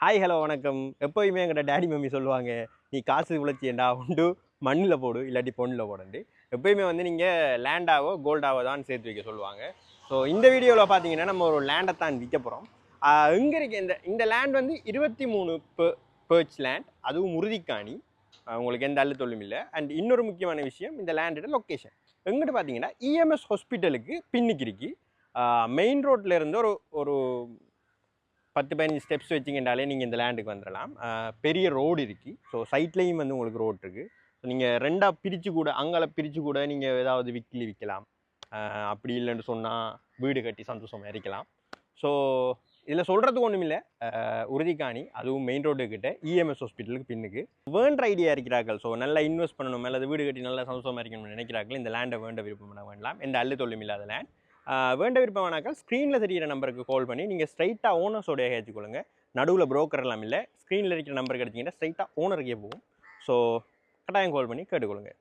Hi hello வணக்கம். எப்போயுமே எங்கள்கிட்ட டேடி மம்மி சொல்லுவாங்க, நீ காசு உழைச்சியண்டா உண்டு மண்ணில் போடு இல்லாட்டி பொண்ணில் போடண்டு. எப்போயுமே வந்து நீங்கள் லேண்டாவோ கோல்டாவோ தான் சேர்த்து வைக்க சொல்லுவாங்க. ஸோ இந்த வீடியோவில் பார்த்தீங்கன்னா நம்ம ஒரு லேண்டை தான் விற்க போகிறோம். இங்கே இருக்க இந்த லேண்ட் வந்து 23 பேர்ச் லேண்ட், அதுவும் உறுதிக்காணி. உங்களுக்கு எந்த அள்ளு தொல்லும் இல்லை. அண்ட் இன்னொரு முக்கியமான விஷயம், இந்த லேண்டோட லொக்கேஷன் எங்கிட்ட பார்த்தீங்கன்னா இஎம்எஸ் ஹாஸ்பிட்டலுக்கு பின்னுக்கு இருக்கு. மெயின் ரோட்டில் இருந்து ஒரு 10-15 ஸ்டெப்ஸ் வச்சிங்கன்றாலே நீங்கள் இந்த லேண்டுக்கு வந்துடலாம். பெரிய ரோடு இருக்குது. ஸோ சைட்லேயும் வந்து உங்களுக்கு ரோடு இருக்குது. ஸோ நீங்கள் ரெண்டாக பிரித்து கூட அங்கால பிரித்து கூட நீங்கள் ஏதாவது விற்கலாம். அப்படி இல்லைன்னு சொன்னால் வீடு கட்டி சந்தோஷமாக இருக்கலாம். ஸோ இதில் சொல்கிறதுக்கு ஒன்றும் இல்லை. உறுதிக்காணி, அதுவும் மெயின் ரோடுக்கிட்ட இஎம்எஸ் ஹாஸ்பிட்டலுக்கு பின்னுக்கு வேண்ட ஐடியா இருக்கிறார்கள். ஸோ நல்லா இன்வெஸ்ட் பண்ணணும், அல்லது வீடு கட்டி நல்லா சந்தோஷமாக இருக்கணும்னு நினைக்கிறார்கள். இந்த லேண்டை வேண்ட விருப்பம் பண்ண வேண்டாம். எந்த அள்ளு தொல்லும் இல்லாத லேண்ட். வேண்ட விருப்பமானாக்கள் ஸ்க்ரீனில் தெரிகிற நம்பருக்கு கால் பண்ணி நீங்கள் ஸ்ட்ரைட்டாக ஓனர்ஸோடைய ஏற்றுக்கொள்ளுங்க. நடுவில் புரோக்கர் எல்லாம் இல்லை. ஸ்க்ரீனில் இருக்கிற நம்பர் கிடச்சிங்கன்னா ஸ்ட்ரைட்டாக ஓனருக்கே போகும். ஸோ கட்டாயம் கால் பண்ணி கேட்டுக்கொள்ளுங்க.